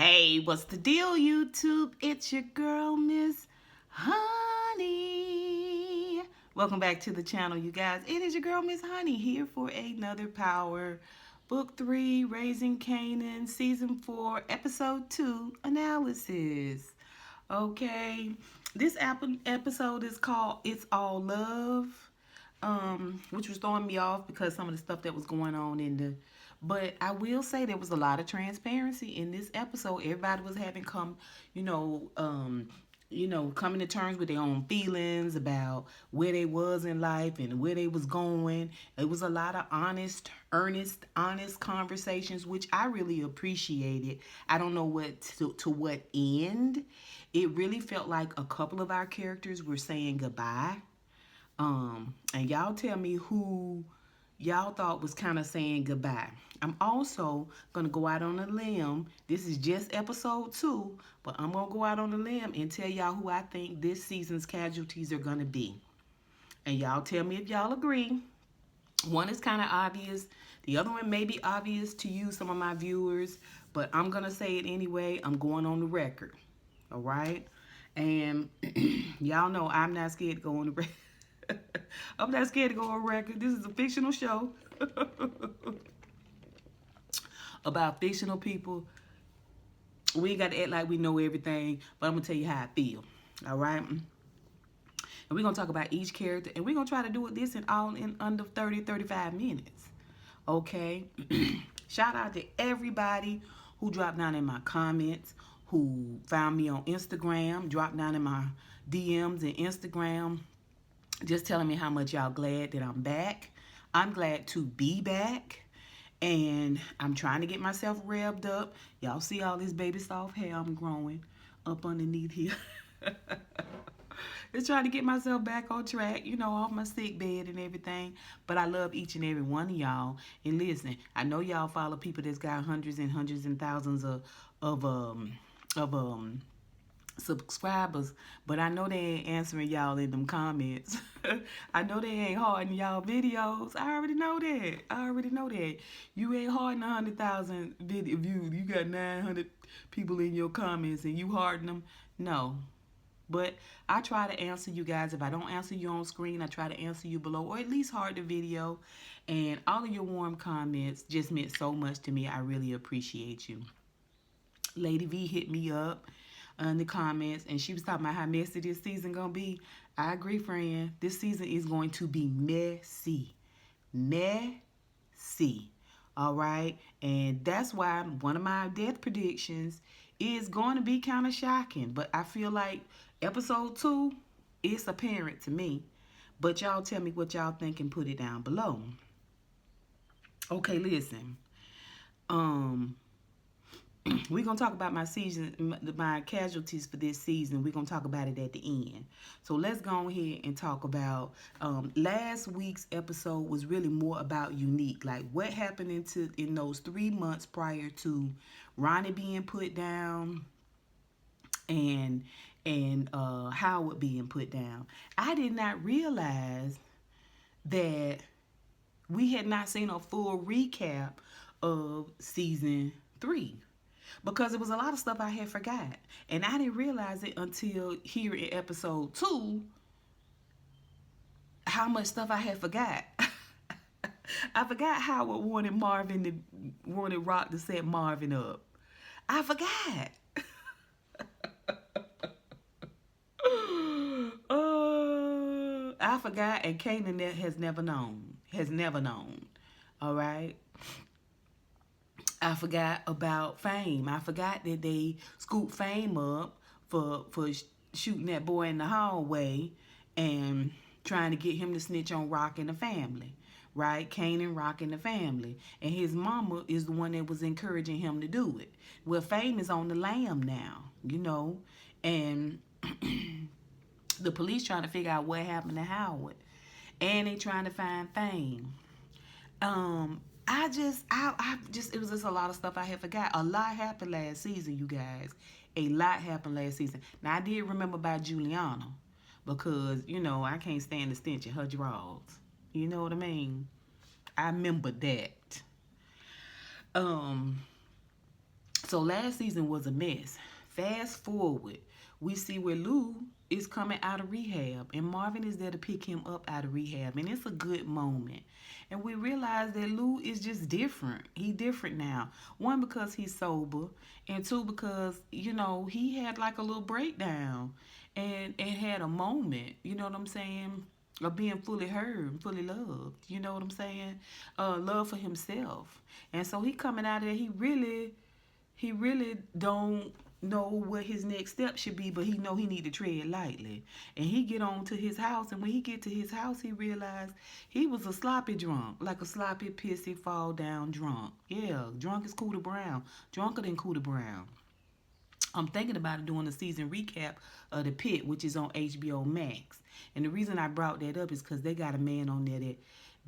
Hey, what's the deal, YouTube? It's your girl, Miss Honey. Welcome back to the channel, you guys. It is your girl, Miss Honey, here for another Power Book 3, Raising Kanan, Season 4, Episode 2 analysis. Okay, this episode is called It's All Love, which was throwing me off because some of the stuff that was going on in the. But I will say there was a lot of transparency in this episode. Everybody was having coming to terms with their own feelings about where they was in life and where they was going. It was a lot of honest conversations, which I really appreciated. I don't know to what end. It really felt like a couple of our characters were saying goodbye. And y'all tell me who y'all thought was kind of saying goodbye. I'm also going to go out on a limb. This is just episode 2, but I'm going to go out on a limb and tell y'all who I think this season's casualties are going to be. And y'all tell me if y'all agree. One is kind of obvious. The other one may be obvious to you, some of my viewers, but I'm going to say it anyway. I'm going on the record. All right? And y'all know I'm not scared to go on the record. I'm not scared to go on record. This is a fictional show about fictional people. We ain't got to act like we know everything, but I'm going to tell you how I feel. All right? And we're going to talk about each character, and we're going to try to do this in under 30-35 minutes. Okay? Shout out to everybody who dropped down in my comments, who found me on Instagram, dropped down in my DMs and Instagram, just telling me how much y'all glad that I'm back. I'm glad to be back. And I'm trying to get myself revved up. Y'all see all this baby soft hair I'm growing up underneath here. Just trying to get myself back on track, off my sick bed and everything. But I love each and every one of y'all. And listen, I know y'all follow people that's got hundreds and thousands of subscribers, but I know they ain't answering y'all in them comments. I know they ain't harding y'all videos. I already know that. You ain't harding 100,000 video views. You got 900 people in your comments and you harding them. No. But I try to answer you guys. If I don't answer you on screen, I try to answer you below, or at least heart the video. And all of your warm comments just meant so much to me. I really appreciate you. Lady V hit me up in the comments, and she was talking about how messy this season gonna be. I agree, friend. This season is going to be messy. All right? And that's why one of my death predictions is going to be kind of shocking. But I feel like episode 2 is apparent to me. But y'all tell me what y'all think and put it down below. Okay, listen. We're going to talk about my casualties for this season. We're going to talk about it at the end. So let's go ahead and talk about last week's episode was really more about Unique. Like what happened in those 3 months prior to Ronnie being put down and Howard being put down. I did not realize that we had not seen a full recap of season 3. Because it was a lot of stuff I had forgot. And I didn't realize it until here in episode 2 how much stuff I had forgot. I forgot Howard wanted Rock to set Marvin up. I forgot. I forgot, and Kanan has never known. All right? I forgot about Fame. I forgot that they scooped Fame up for shooting that boy in the hallway and trying to get him to snitch on Rock and the family, right? Kanan, Rock and the family. And his mama is the one that was encouraging him to do it. Well, Fame is on the lam now, and the police trying to figure out what happened to Howard. And they trying to find Fame. It was just a lot of stuff I had forgot. A lot happened last season, you guys. A lot happened last season. Now, I did remember about Juliana because, I can't stand the stench of her drawers. You know what I mean? I remember that. So last season was a mess. Fast forward, we see where Lou is coming out of rehab, and Marvin is there to pick him up out of rehab, and it's a good moment. And we realize that Lou is just different. He different now. One, because he's sober, and two, because he had like a little breakdown, and had a moment. You know what I'm saying? Of being fully heard, fully loved. You know what I'm saying? Love for himself. And so he coming out of there. He really don't know what his next step should be, but he know he need to tread lightly. And he get on to his house, and when he get to his house, he realized he was a sloppy drunk, like a sloppy, pissy, fall down drunk. Yeah, drunk as Cooter Brown, drunker than Cooter Brown. I'm thinking about doing a season recap of The Pit, which is on HBO Max. And the reason I brought that up is because they got a man on there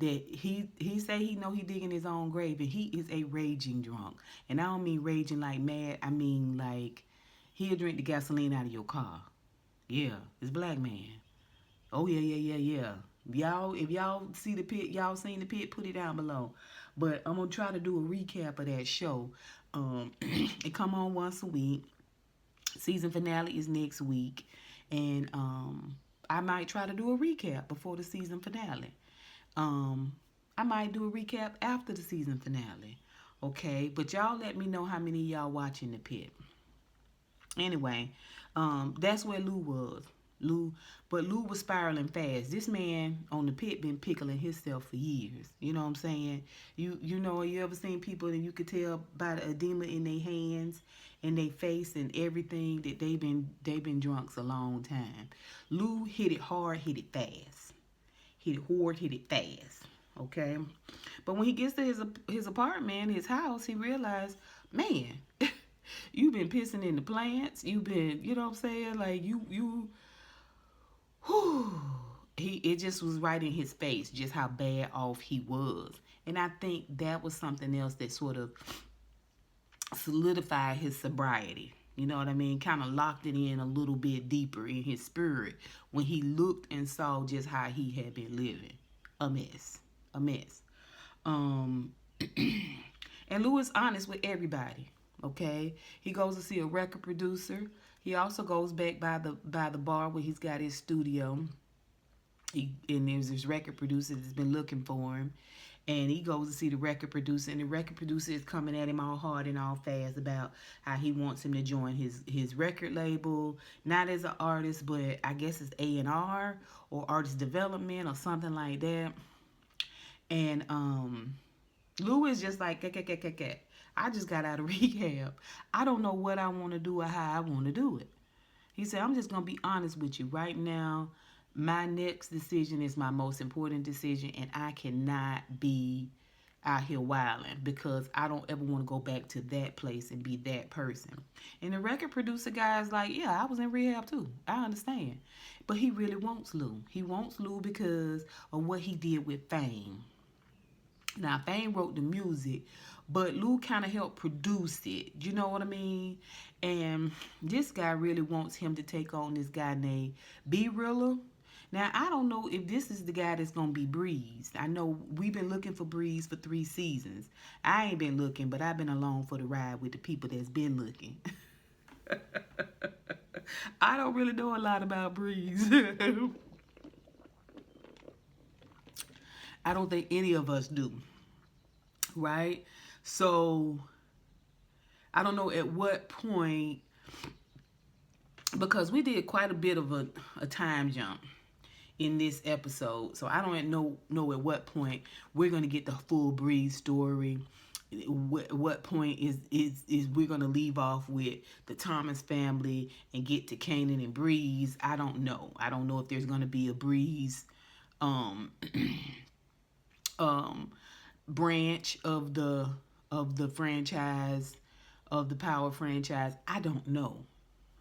that he say he know he digging his own grave, and he is a raging drunk. And I don't mean raging like mad. I mean like he'll drink the gasoline out of your car. Yeah, it's black man. Oh yeah. If y'all see The Pit, y'all seen The Pit, put it down below. But I'm gonna try to do a recap of that show. It come on once a week. Season finale is next week, and I might try to do a recap before the season finale. I might do a recap after the season finale. Okay, but y'all let me know how many of y'all watching The Pit. Anyway, that's where Lou was. But Lou was spiraling fast. This man on The Pit been pickling himself for years. You know what I'm saying? You ever seen people that you could tell by the edema in their hands and their face and everything that they've been drunks a long time. Lou hit it hard, hit it fast. Hit it hard, hit it fast. Okay? But when he gets to his apartment, his house, he realized, man, you've been pissing in the plants. You've been, you know what I'm saying? Like whew, it just was right in his face just how bad off he was. And I think that was something else that sort of solidified his sobriety. You know what I mean? Kind of locked it in a little bit deeper in his spirit when he looked and saw just how he had been living. A mess. And Lou is honest with everybody. Okay? He goes to see a record producer. He also goes back by the bar where he's got his studio. And there's this record producer that's been looking for him. And he goes to see the record producer, and the record producer is coming at him all hard and all fast about how he wants him to join his record label, not as an artist, but I guess it's A&R or artist development or something like that. And Lou is just like, I just got out of rehab. I don't know what I want to do or how I want to do it. He said, I'm just going to be honest with you right now. My next decision is my most important decision, and I cannot be out here wilding because I don't ever want to go back to that place and be that person. And the record producer guy is like, yeah, I was in rehab too. I understand. But he really wants Lou. He wants Lou because of what he did with Fame. Now, Fame wrote the music, but Lou kind of helped produce it. You know what I mean? And this guy really wants him to take on this guy named B Rilla. Now, I don't know if this is the guy that's going to be Breeze. I know we've been looking for Breeze for 3 seasons. I ain't been looking, but I've been along for the ride with the people that's been looking. I don't really know a lot about Breeze. I don't think any of us do. Right? So, I don't know at what point, because we did quite a bit of a time jump in this episode. So I don't know at what point we're going to get the full Breeze story. What point is we're going to leave off with the Thomas family and get to Kanan and Breeze. I don't know. I don't know if there's going to be a Breeze branch of the franchise, of the Power franchise. I don't know.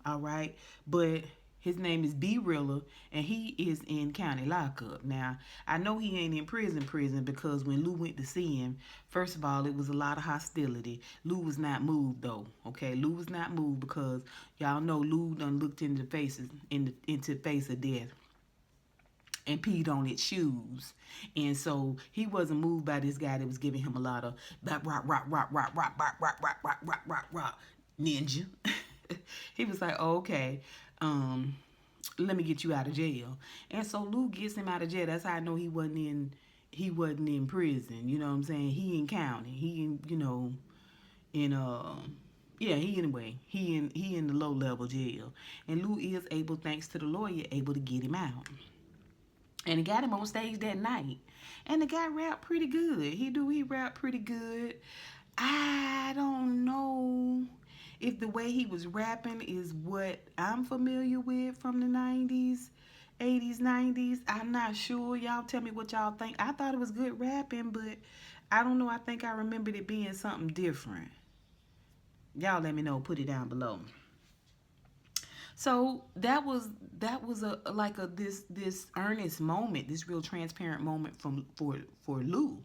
All right. But his name is B Rilla, and he is in county lockup. Now, I know he ain't in prison because when Lou went to see him, first of all, it was a lot of hostility. Lou was not moved, though. Okay, Lou was not moved because y'all know Lou done looked into the face of death and peed on its shoes. And so he wasn't moved by this guy that was giving him a lot of that rock. ninja. He was like, oh, okay, um, let me get you out of jail. And so Lou gets him out of jail. That's how I know he wasn't in prison. You know what I'm saying? He in county. He in, in yeah, he in the low level jail. And Lou is able, thanks to the lawyer, able to get him out. And he got him on stage that night. And the guy rapped pretty good. He rapped pretty good. I don't know if the way he was rapping is what I'm familiar with from the 90s, 80s, 90s. I'm not sure. Y'all tell me what y'all think. I thought it was good rapping, but I don't know. I think I remembered it being something different. Y'all let me know. Put it down below. So that was a like a this earnest moment, this real transparent moment from for Lou.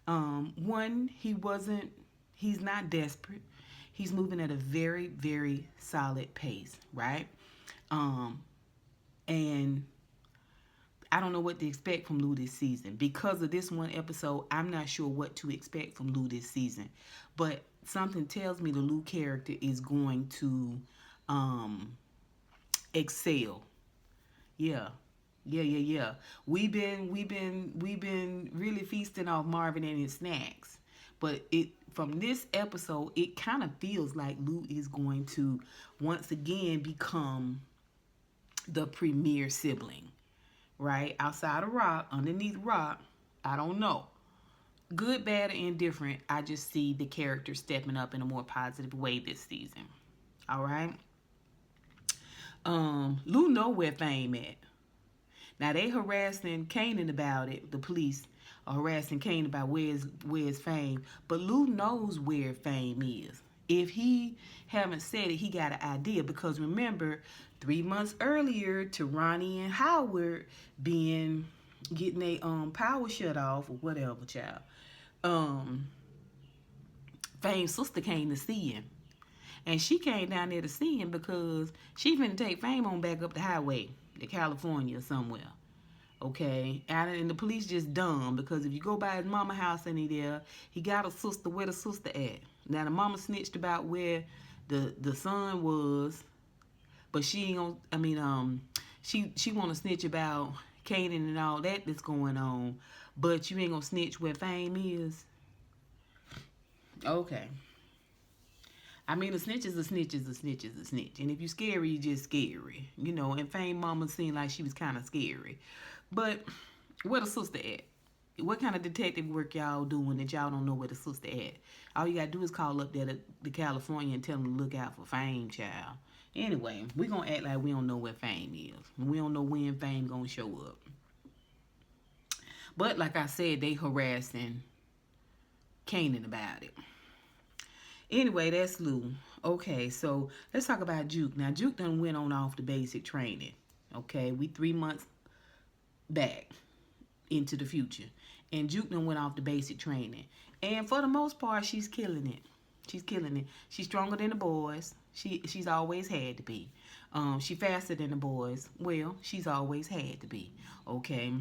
One, he's not desperate. He's moving at a very, very solid pace, right? Um, and I don't know what to expect from Lou this season. Because of this one episode, I'm not sure what to expect from Lou this season. But something tells me the Lou character is going to um, excel. Yeah. Yeah. We've been really feasting off Marvin and his snacks. But it from this episode, it kind of feels like Lou is going to once again become the premier sibling, right? Outside of Rock, underneath Rock, I don't know. Good, bad, or indifferent, I just see the character stepping up in a more positive way this season. All right. Lou know where Fame at. Now they harassing Kanan about it. The police are harassing Kanan about where's Fame, but Lou knows where Fame is. If he haven't said it, he got an idea because remember, 3 months earlier, to Ronnie and Howard getting a power shut off or whatever, child. Um, Fame's sister came to see him. And she came down there to see him because she finna take Fame on back up the highway to California somewhere. Okay? And the police just dumb because if you go by his mama house and he got a sister, where the sister at? Now the mama snitched about where the son was, but she ain't gonna, she wanna snitch about Kanan and all that's going on, but you ain't gonna snitch where Fame is. Okay. A snitch is a snitch is a snitch is a snitch. And if you scary, you just scary. And Fame mama seemed like she was kind of scary. But where the sister at? What kind of detective work y'all doing that y'all don't know where the sister at? All you gotta do is call up there to California and tell them to look out for Fame, child. Anyway, we gonna act like we don't know where Fame is. We don't know when Fame gonna show up. But like I said, they harassing Kanan about it. Anyway, that's Lou. Okay, so let's talk about Juke. Now, Juke done went on off the basic training. Okay, we 3 months back into the future. And Juke done went off the basic training. And for the most part, she's killing it. She's killing it. She's stronger than the boys. She's always had to be. She faster than the boys. Well, she's always had to be. Okay.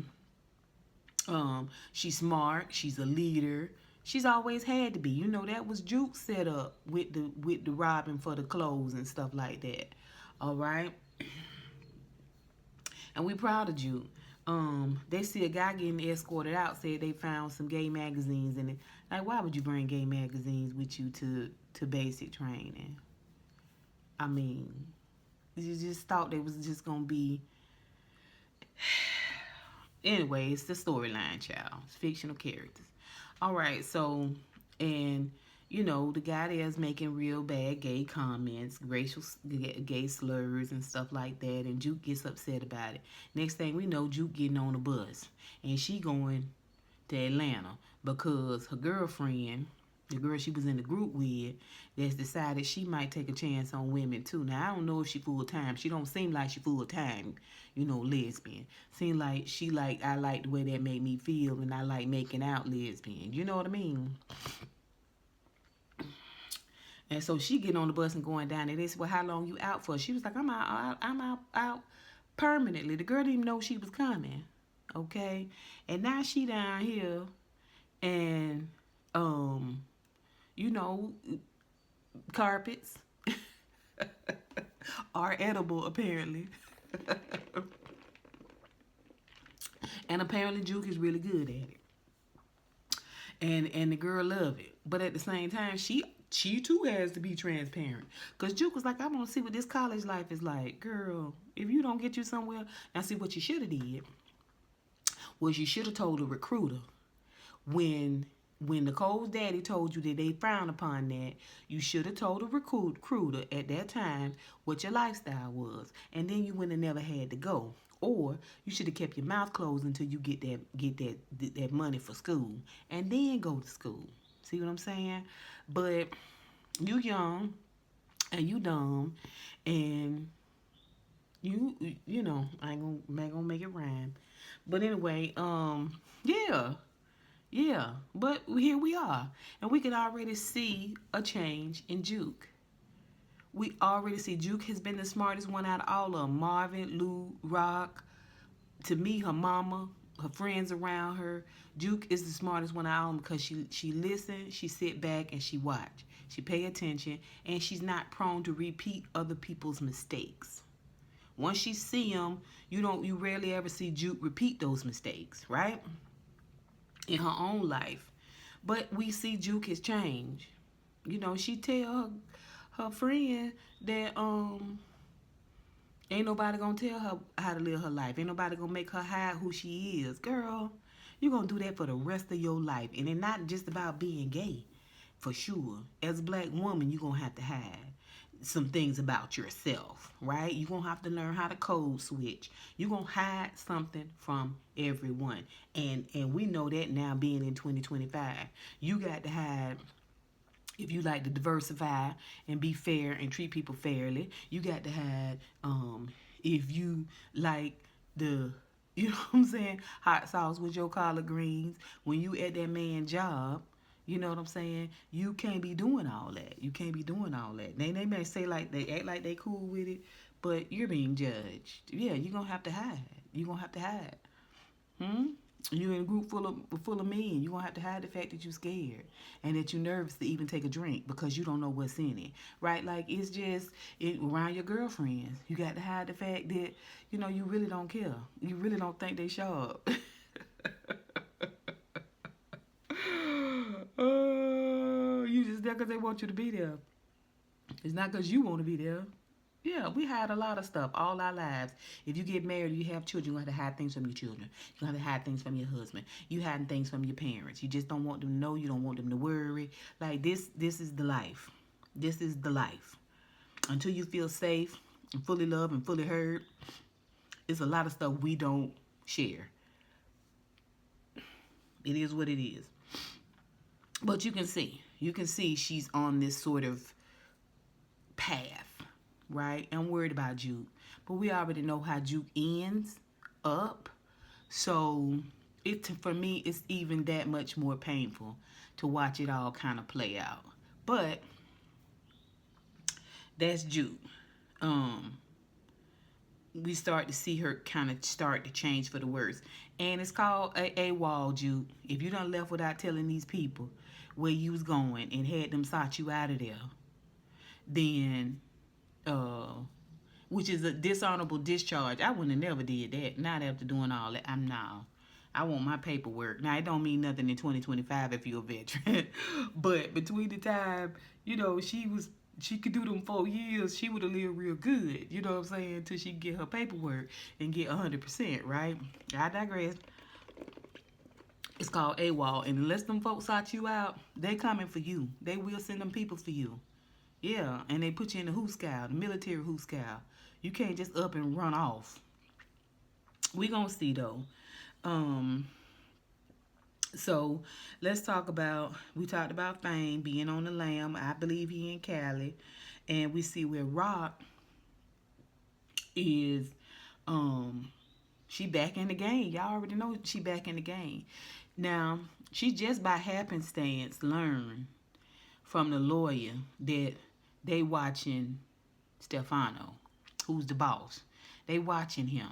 She's smart. She's a leader. She's always had to be. That was Juke's set up with the robbing for the clothes and stuff like that. All right. And we proud of Juke. They see a guy getting escorted out, said they found some gay magazines in it. Like, why would you bring gay magazines with you to basic training? You just thought they was just gonna be. Anyway, it's the storyline, child. It's fictional characters. All right, so, and, the guy there's making real bad gay comments, racial gay slurs and stuff like that, and Juke gets upset about it. Next thing we know, Juke getting on a bus, and she going to Atlanta because her girlfriend, the girl she was in the group with, that's decided she might take a chance on women too. Now, I don't know if she full-time. She don't seem like she full-time, lesbian. Seem like I like the way that made me feel, and I like making out lesbian. You know what I mean? And so she getting on the bus and going down there. They said, well, how long you out for? She was like, I'm out permanently. The girl didn't even know she was coming. Okay? And now she down here and, carpets, are edible apparently. And apparently Juke is really good at it. And the girl love it. But at the same time, she too has to be transparent. Cause Juke was like, I want to see what this college life is like. Girl, if you don't get you somewhere, now see what you should have did was you should have told the recruiter when Nicole's daddy told you that they frown upon that, you should have told the recruiter at that time what your lifestyle was, and then you wouldn't have never had to go. Or you should have kept your mouth closed until you get that money for school, and then go to school. See what I'm saying? But you young and you dumb, and you know I ain't gonna make it rhyme. But anyway, yeah. Yeah, but here we are. And we can already see a change in Juke. We already see Juke has been the smartest one out of all of them. Marvin, Lou, Rock, to me, her mama, her friends around her. Juke is the smartest one out of them because she listens, she sit back, and she watch. She pay attention, and she's not prone to repeat other people's mistakes. Once she see them, you rarely ever see Juke repeat those mistakes, right? In her own life. But we see Juke has changed. You know, she tell her friend that ain't nobody gonna tell her how to live her life. Ain't nobody gonna make her hide who she is. Girl, you gonna do that for the rest of your life. And it's not just about being gay, for sure. As a black woman, you gonna have to hide some things about yourself, right? You're going to have to learn how to code switch. You're going to hide something from everyone. And we know that now being in 2025. You got to hide if you like to diversify and be fair and treat people fairly. You got to hide if you like the, you know what I'm saying, hot sauce with your collard greens. When you at that man's job, you know what I'm saying? You can't be doing all that. You can't be doing all that. They may say like they act like they cool with it, but you're being judged. Yeah, you're gonna have to hide. You're gonna have to hide. You in a group full of men. You're gonna have to hide the fact that you're scared and that you're nervous to even take a drink because you don't know what's in it. Right? Like it's just around your girlfriends. You got to hide the fact that, you know, you really don't care. You really don't think they sharp. You just there because they want you to be there. It's not because you want to be there. Yeah, we hide a lot of stuff all our lives. If you get married, you have children, you have to hide things from your children. You have to hide things from your husband. You hiding things from your parents. You just don't want them to know. You don't want them to worry. Like this is the life. This is the life. Until you feel safe and fully loved and fully heard, it's a lot of stuff we don't share. It is what it is. But you can see she's on this sort of path, right? I'm worried about Juke, but we already know how Juke ends up. So for me, it's even that much more painful to watch it all kind of play out. But that's Juke. We start to see her kind of start to change for the worse. And it's called a wall, Juke. If you done left without telling these people where you was going and had them sought you out of there, then, which is a dishonorable discharge. I wouldn't have never did that. Not after doing all that. I want my paperwork. Now, it don't mean nothing in 2025 if you're a veteran. But between the time, you know, she could do them 4 years, she would have lived real good, you know what I'm saying, until she get her paperwork and get 100%, right? I digress. It's called AWOL, and unless them folks sought you out, they coming for you. They will send them people for you. Yeah, and they put you in the hooskow, the military hooskow. You can't just up and run off. We gonna see, though. So let's talk about, we talked about Fame being on the lam. I believe he in Cali. And we see where Rock is, she back in the game. Y'all already know she back in the game. Now, she just by happenstance learned from the lawyer that they watching Stefano, who's the boss. They watching him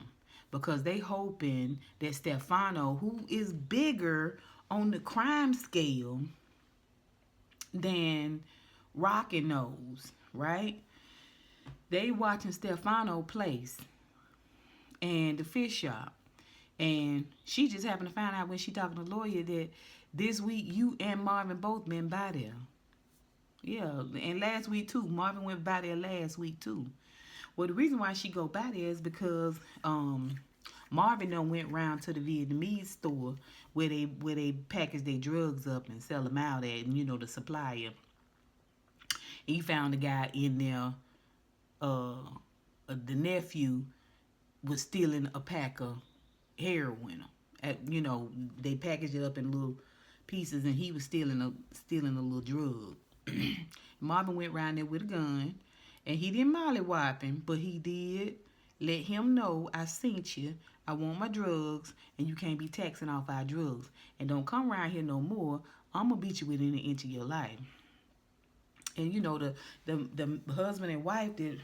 because they hoping that Stefano, who is bigger on the crime scale than Rock and knows, right? They watching Stefano place and the fish shop. And she just happened to find out when she talking to the lawyer that this week you and Marvin both been by there. Yeah, and last week too. Marvin went by there last week too. Well, the reason why she go by there is because Marvin done went round to the Vietnamese store where they package their drugs up and sell them out at, and the supplier. He found a guy in there. The nephew was stealing a pack of heroin. They packaged it up in little pieces, and he was stealing a little drug. Marvin went around there with a gun, and he didn't mollywop him, but he did let him know, I seen you, I want my drugs, and you can't be taxing off our drugs. And don't come around here no more. I'm going to beat you within an inch of your life. And, the husband and wife that,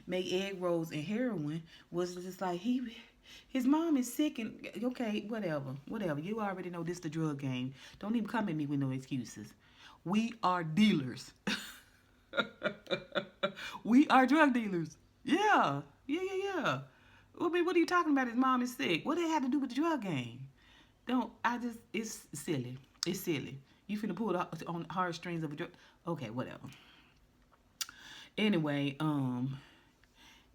make egg rolls and heroin was just like, his mom is sick and, okay, whatever. You already know this the drug game. Don't even come at me with no excuses. We are dealers. We are drug dealers. Yeah. I mean, what are you talking about? His mom is sick. What do they have to do with the drug game? It's silly. It's silly. You finna pull it on hard strings of a drug. Okay, whatever. Anyway,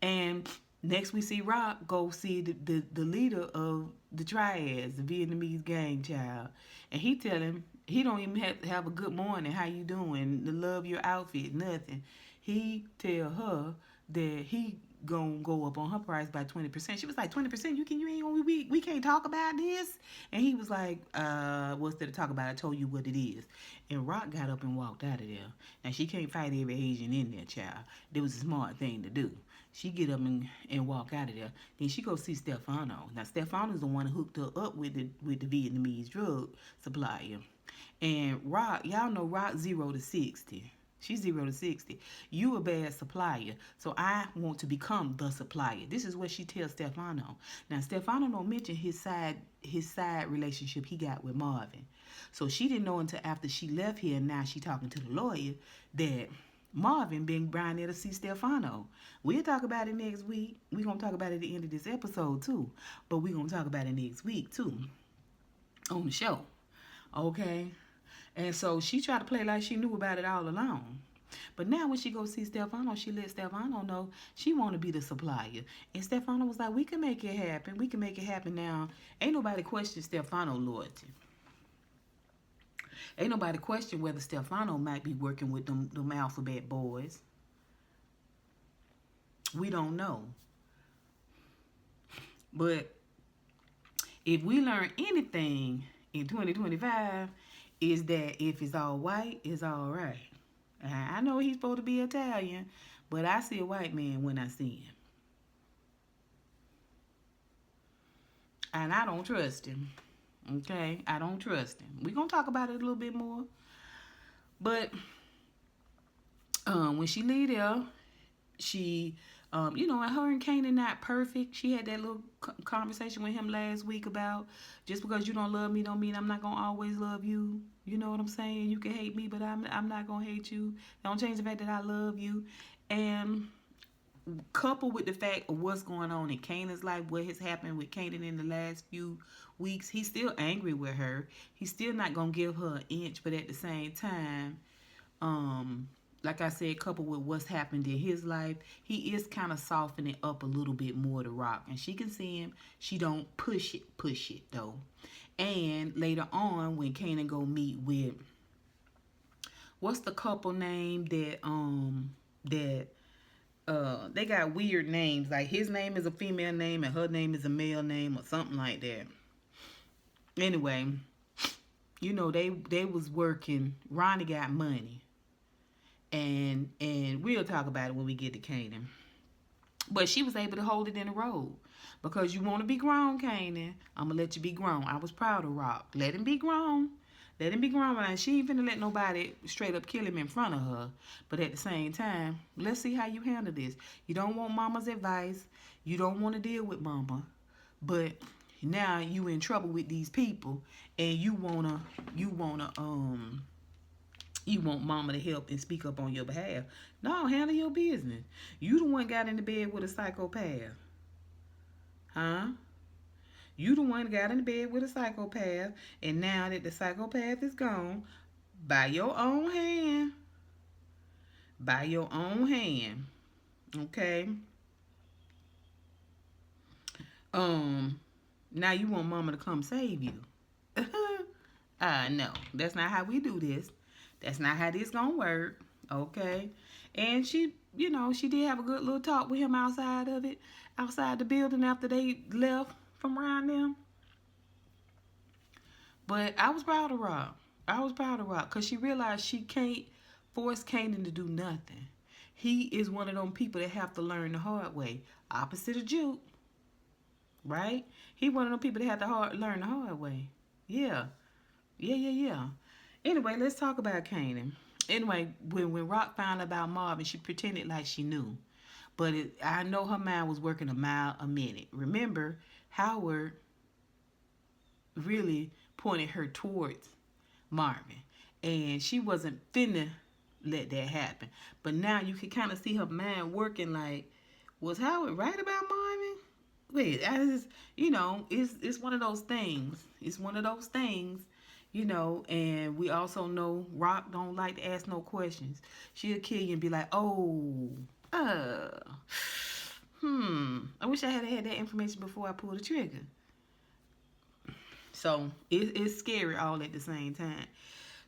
and next we see Rock go see the leader of the triads, the Vietnamese gang child. And he tell him, he don't even have a good morning, how you doing, to love your outfit, nothing. He tell her that he gonna go up on her price by 20%. She was like, 20%? We can't talk about this? And he was like, what's there to talk about? I told you what it is. And Rock got up and walked out of there. Now, she can't fight every Asian in there, child. It was a smart thing to do. She get up and walk out of there. Then she go see Stefano. Now, Stefano's the one who hooked her up with the Vietnamese drug supplier. And Rock, y'all know Rock 0 to 60. She's 0 to 60. You a bad supplier, so I want to become the supplier. This is what she tells Stefano. Now, Stefano don't mention his side relationship he got with Marvin. So she didn't know until after she left here, and now she talking to the lawyer, that Marvin been down there to see Stefano. We'll talk about it next week. We're going to talk about it at the end of this episode, too. But we're going to talk about it next week, too, on the show. Okay? And so she tried to play like she knew about it all along. But now when she go see Stefano, she let Stefano know she want to be the supplier. And Stefano was like, we can make it happen. We can make it happen now. Ain't nobody question Stefano loyalty. Ain't nobody question whether Stefano might be working with them alphabet boys. We don't know. But if we learn anything in 2025, is that if it's all white, it's all right. I know he's supposed to be Italian, but I see a white man when I see him. And I don't trust him. Okay? I don't trust him. We're going to talk about it a little bit more. But when she leave there, she, and her and Kanan not perfect. She had that little conversation with him last week about just because you don't love me don't mean I'm not going to always love you. You know what I'm saying? You can hate me, but I'm not going to hate you. Don't change the fact that I love you. And coupled with the fact of what's going on in Kanan's life, what has happened with Kanan in the last few weeks, he's still angry with her. He's still not going to give her an inch, but at the same time, like I said, coupled with what's happened in his life, he is kind of softening up a little bit more to Rock. And she can see him. She don't push it though. And later on, when Kanan go meet with, what's the couple name that they got weird names. Like his name is a female name and her name is a male name or something like that. Anyway, they was working. Ronnie got money. And we'll talk about it when we get to Kanan. But she was able to hold it in the road. Because you want to be grown, Kanan, I'm going to let you be grown. I was proud of Rock. Let him be grown. Let him be grown. And she ain't finna let nobody straight up kill him in front of her. But at the same time, let's see how you handle this. You don't want mama's advice. You don't want to deal with mama. But now you in trouble with these people. And you wanna You want mama to help and speak up on your behalf. No, handle your business. You the one got in the bed with a psychopath. Huh? You the one got in the bed with a psychopath, and now that the psychopath is gone, by your own hand, by your own hand, okay? Um, Now you want mama to come save you. No, that's not how we do this. That's not how this gonna work, okay? And she, she did have a good little talk with him outside of it, outside the building after they left from around them. But I was proud of Rock. I was proud of Rock because she realized she can't force Kanan to do nothing. He is one of them people that have to learn the hard way. Opposite of Juke, right? He one of them people that have to learn the hard way. Yeah. Yeah. Anyway, let's talk about Kanan. Anyway, when Rock found out about Marvin, she pretended like she knew. But I know her mind was working a mile a minute. Remember, Howard really pointed her towards Marvin. And she wasn't finna let that happen. But now you can kind of see her mind working like, was Howard right about Marvin? Wait, it's one of those things. It's one of those things, and we also know Rock don't like to ask no questions. She'll kill you and be like, oh, I wish I had that information before I pulled the trigger. So it's scary all at the same time.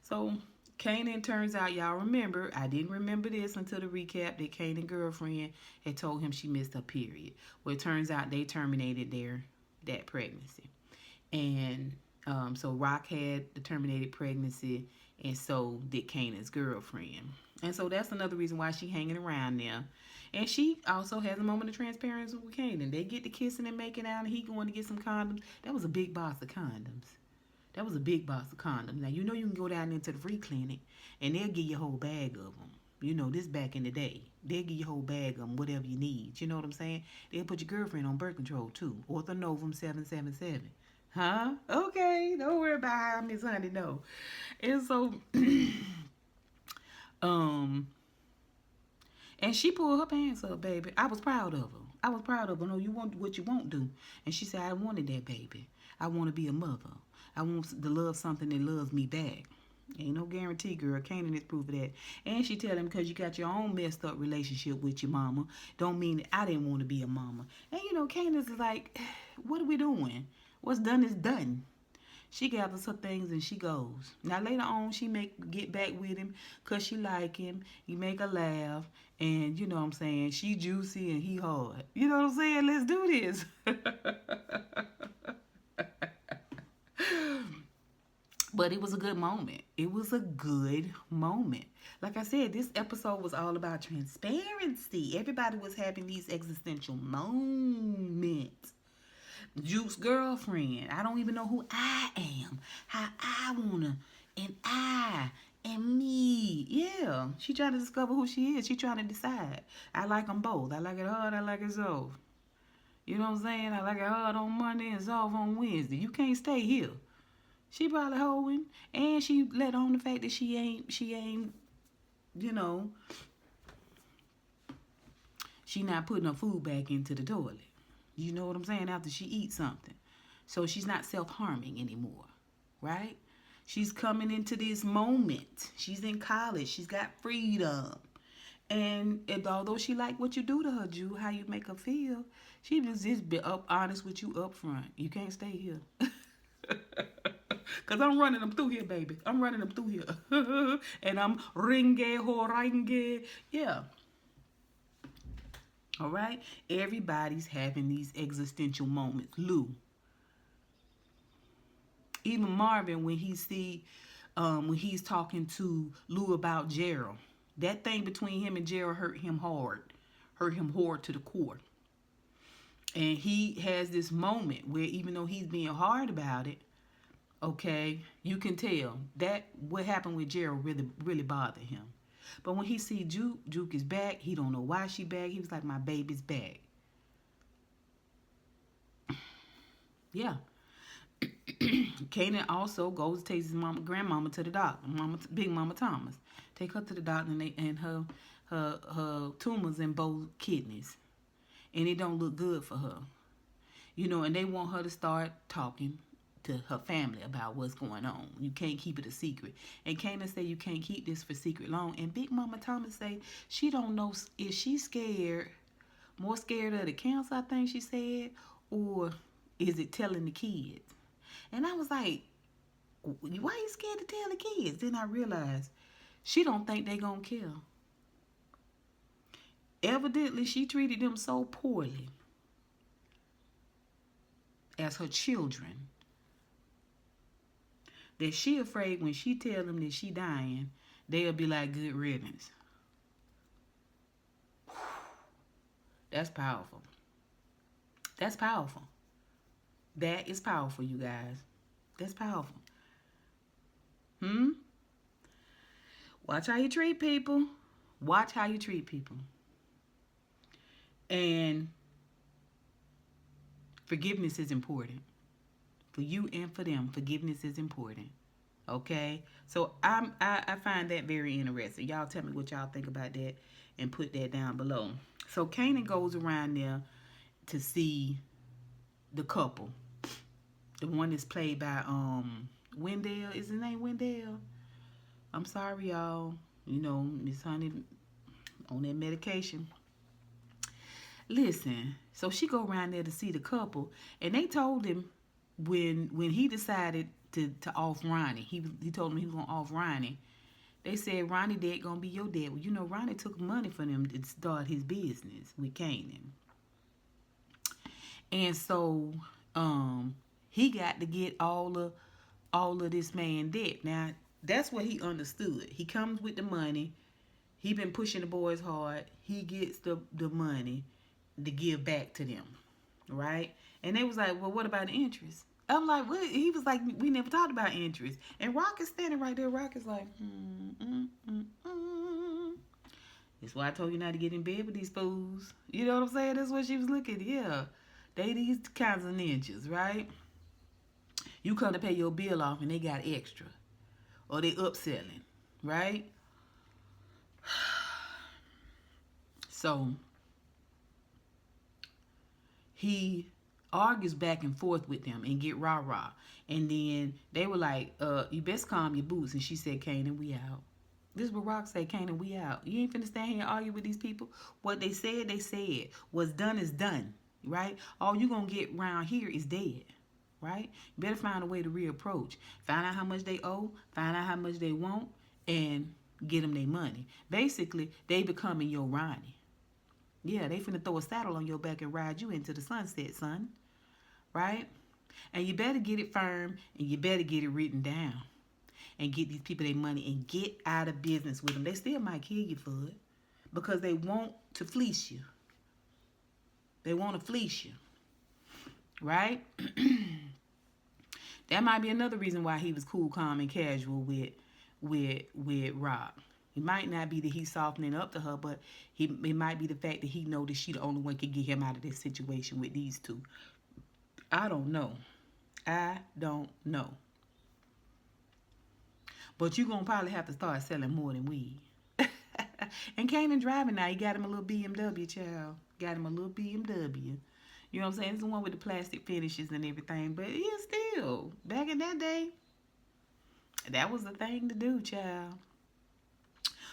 So Kanan, turns out, y'all remember, I didn't remember this until the recap, that Kanan's girlfriend had told him she missed her period. Well, it turns out they terminated that pregnancy. And so Rock had the terminated pregnancy, and so did Kanan's girlfriend. And so that's another reason why she's hanging around now. And she also has a moment of transparency with Kanan. They get to kissing and making out, and he going to get some condoms. That was a big box of condoms. That was a big box of condoms. Now, you can go down into the free clinic, and they'll give you a whole bag of them. This back in the day. They'll give you a whole bag of them, whatever you need. You know what I'm saying? They'll put your girlfriend on birth control, too. Orthonovum 777. Huh? Okay. Don't worry about how Miss Honey know. And so, and she pulled her pants up, baby. I was proud of her. No, you want what you won't do. And she said, I wanted that, baby. I want to be a mother. I want to love something that loves me back. Ain't no guarantee, girl. Kanan is proof of that. And she tell him, because you got your own messed up relationship with your mama, don't mean that I didn't want to be a mama. And Kanan is like, what are we doing? What's done is done. She gathers her things and she goes. Now later on, she get back with him because she like him. He make her laugh. And you know what I'm saying? She juicy and he hard. You know what I'm saying? Let's do this. But it was a good moment. It was a good moment. Like I said, this episode was all about transparency. Everybody was having these existential moments. Juke's girlfriend. I don't even know who I am. How I wanna. And me. Yeah. She trying to discover who she is. She trying to decide. I like them both. I like it hard. I like it soft. You know what I'm saying? I like it hard on Monday and soft on Wednesday. You can't stay here. She probably holding, and she let on the fact that she ain't, she not putting her food back into the toilet. You know what I'm saying? After she eats something. So she's not self-harming anymore, right? She's coming into this moment. She's in college. She's got freedom. And although she like what you do to her, Jew, how you make her feel, she just be honest with you up front. You can't stay here. Because I'm running them through here, baby. I'm running them through here. And I'm ringe. Yeah. All right? Everybody's having these existential moments. Lou. Even Marvin, when he's talking to Lou about Gerald. That thing between him and Gerald hurt him hard. Hurt him hard to the core. And he has this moment where even though he's being hard about it, okay, you can tell that what happened with Gerald really bothered him. But when he see Juke is back, he don't know why she back. He was like, my baby's back. Yeah. Kanan also goes takes his mama, grandmama to the doctor, Big Mama Thomas. Take her to the doctor and her tumors in both kidneys, and it don't look good for her. And they want her to start talking to her family about what's going on. You can't keep it a secret. And Kanan say you can't keep this for secret long. And Big Mama Thomas say she don't know if she's scared, more scared of the cancer, I think she said, or is it telling the kids? And I was like, why you scared to tell the kids? Then I realized she don't think they gonna kill. Evidently, she treated them so poorly as her children that she afraid when she tell them that she dying, they'll be like, good riddance. That's powerful. That's powerful. That is powerful, you guys. That's powerful. Watch how you treat people. Watch how you treat people. And forgiveness is important. For you and for them, forgiveness is important. Okay? So I find that very interesting. Y'all tell me what y'all think about that and put that down below. So Kanan goes around there to see the couple. The one that's played by Wendell. Is his name Wendell? I'm sorry, y'all. Miss Honey on that medication. Listen, so she go around there to see the couple, and they told him when he decided to off Ronnie, he told him he was gonna off Ronnie. They said Ronnie dad gonna be your dad. Well, Ronnie took money from him to start his business with Kanan, and so he got to get all of this man debt. Now that's what he understood. He comes with the money. He been pushing the boys hard. He gets the money to give back to them, right? And they was like, well, what about the interest? I'm like, what? He was like, we never talked about interest. And Rock is standing right there. Rock is like, That's why I told you not to get in bed with these fools. You know what I'm saying? That's what she was looking at. Yeah, they these kinds of ninjas, right? You come to pay your bill off and they got extra. Or they upselling, right? So he argues back and forth with them and get rah-rah. And then they were like, you best calm your boots. And she said, Kanan, we out. This is what Rock said, Kanan, we out. You ain't finna stand here and argue with these people. What they said, they said. What's done is done, right? All you gonna get around here is dead, right? You better find a way to reapproach. Find out how much they owe, find out how much they want, and get them their money. Basically, they becoming your Ronnie. Yeah, they finna throw a saddle on your back and ride you into the sunset, son. Right? And you better get it firm and you better get it written down. And get these people their money and get out of business with them. They still might kill you for it. Because they want to fleece you. They want to fleece you. Right? That might be another reason why he was cool, calm, and casual with Rock. It might not be that he's softening up to her, but it might be the fact that he knows that she the only one can get him out of this situation with these two. I don't know. But you're going to probably have to start selling more than weed. And Kanan driving now. He got him a little BMW, child. Got him a little BMW. You know what I'm saying? It's the one with the plastic finishes and everything. But yeah, still, back in that day, that was the thing to do, child.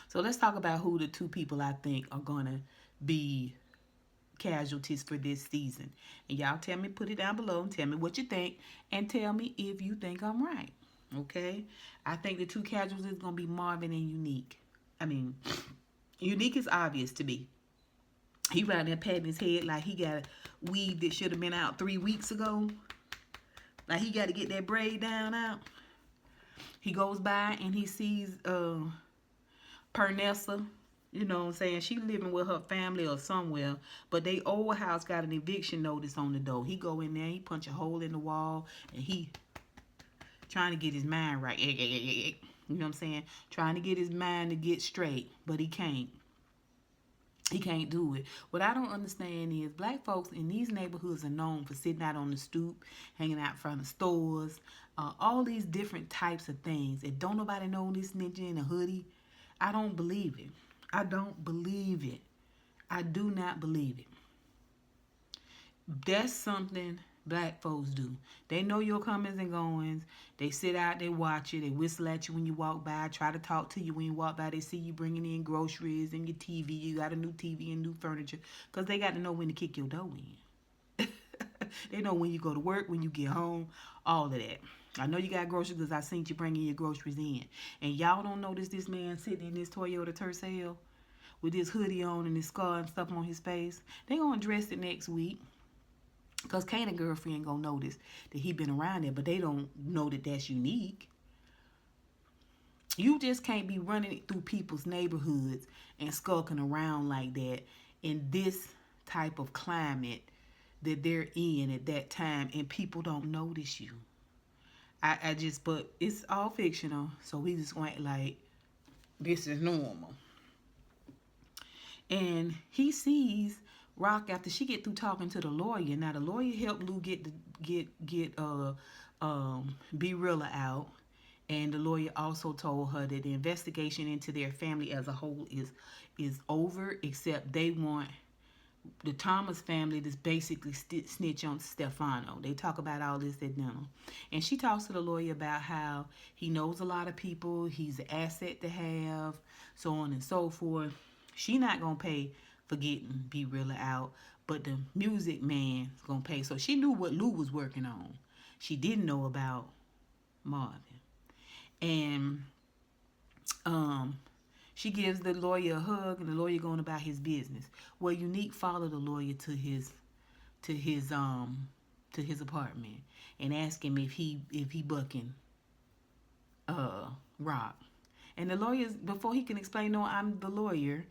So let's talk about who the two people I think are going to be casualties for this season. And y'all tell me, put it down below and tell me what you think. And tell me if you think I'm right. Okay? I think the two casualties is going to be Marvin and Unique. I mean, Unique is obvious to me. He right there patting his head like he got a weave that should have been out 3 weeks ago. Like he got to get that braid down out. He goes by and he sees Pernessa, you know what I'm saying? She living with her family or somewhere, but they old house got an eviction notice on the door. He go in there, he punch a hole in the wall, and he trying to get his mind right. You know what I'm saying? Trying to get his mind to get straight, but he can't. He can't do it. What I don't understand is black folks in these neighborhoods are known for sitting out on the stoop, hanging out in front of stores, all these different types of things. And don't nobody know this ninja in a hoodie. I don't believe it. I don't believe it. I do not believe it. That's something black folks do. They know your comings and goings. They sit out, they watch you, they whistle at you when you walk by, try to talk to you when you walk by. They see you bringing in groceries and your TV. You got a new TV and new furniture because they got to know when to kick your dough in. They know when you go to work, when you get home, all of that. I know you got groceries because I seen you bringing your groceries in. And y'all don't notice this man sitting in this Toyota Tercel with this hoodie on and his scar and stuff on his face. They gonna address it next week. Because Kanan girlfriend gonna notice that he been around there, but they don't know that that's unique. You just can't be running through people's neighborhoods and skulking around like that in this type of climate that they're in at that time, and people don't notice you. But it's all fictional, so we just went like, this is normal. And he sees Rock after she get through talking to the lawyer. Now the lawyer helped Lou get Be Realer out, and the lawyer also told her that the investigation into their family as a whole is over, except they want the Thomas family to basically snitch on Stefano. They talk about all this at dinner, and she talks to the lawyer about how he knows a lot of people, he's an asset to have, so on and so forth. She not gonna pay for getting Be Realer out, but the music man's gonna pay. So she knew what Lou was working on. She didn't know about Marvin. And she gives the lawyer a hug, and the lawyer going about his business. Well, Unique followed the lawyer to his apartment and asked him if he bucking Rock. And the lawyer, before he can explain, no, I'm the lawyer,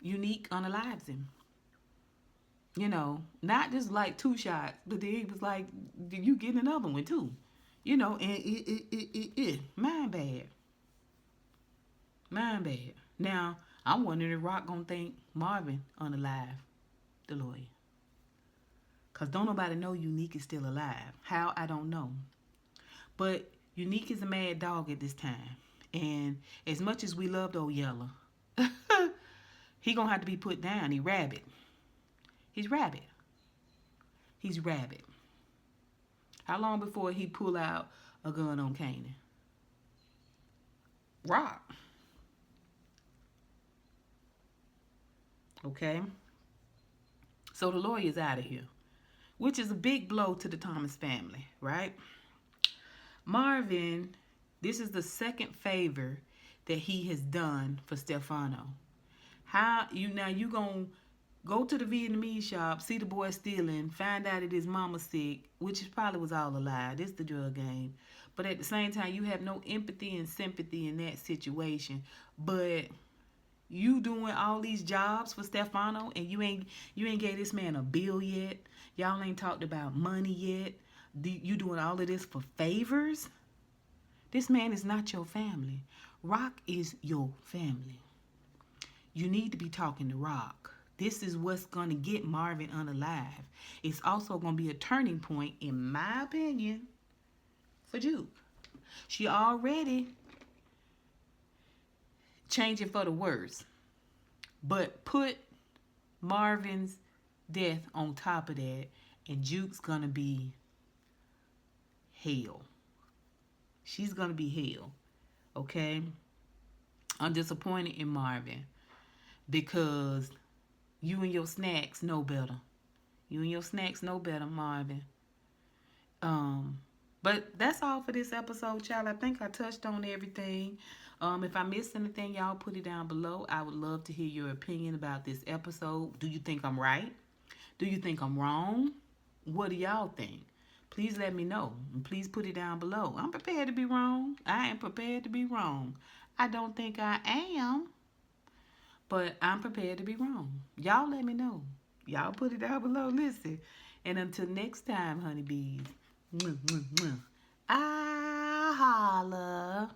Unique unalives him. You know, not just like 2 shots, but then he was like, you getting another one too. You know, and mind bad. Mind bad. Now, I'm wondering if Rock gonna think Marvin unalive the lawyer. Because don't nobody know Unique is still alive. How, I don't know. But Unique is a mad dog at this time. And as much as we loved old Yeller, he gonna have to be put down. He's rabid. He's rabid. He's rabid. How long before he pull out a gun on Kanan? Rock. Okay? So the lawyer's out of here, which is a big blow to the Thomas family, right? Marvin, this is the second favor that he has done for Stefano. You gonna go to the Vietnamese shop, see the boy stealing, find out that his mama's sick, which probably was all a lie. This is the drug game. But at the same time, you have no empathy and sympathy in that situation. But you doing all these jobs for Stefano, and you ain't gave this man a bill yet. Y'all ain't talked about money yet. You doing all of this for favors? This man is not your family. Rock is your family. You need to be talking to Rock. This is what's going to get Marvin unalive. It's also going to be a turning point, in my opinion, for Juke. She already changing for the worse. But put Marvin's death on top of that, and Juke's going to be hell. She's going to be hell. Okay? I'm disappointed in Marvin because you and your snacks know better. You and your snacks know better, Marvin. But that's all for this episode, child. I think I touched on everything. If I missed anything, y'all put it down below. I would love to hear your opinion about this episode. Do you think I'm right? Do you think I'm wrong? What do y'all think? Please let me know. And please put it down below. I'm prepared to be wrong. I am prepared to be wrong. I don't think I am, but I'm prepared to be wrong. Y'all let me know. Y'all put it down below. Listen. And until next time, honeybees, I holla.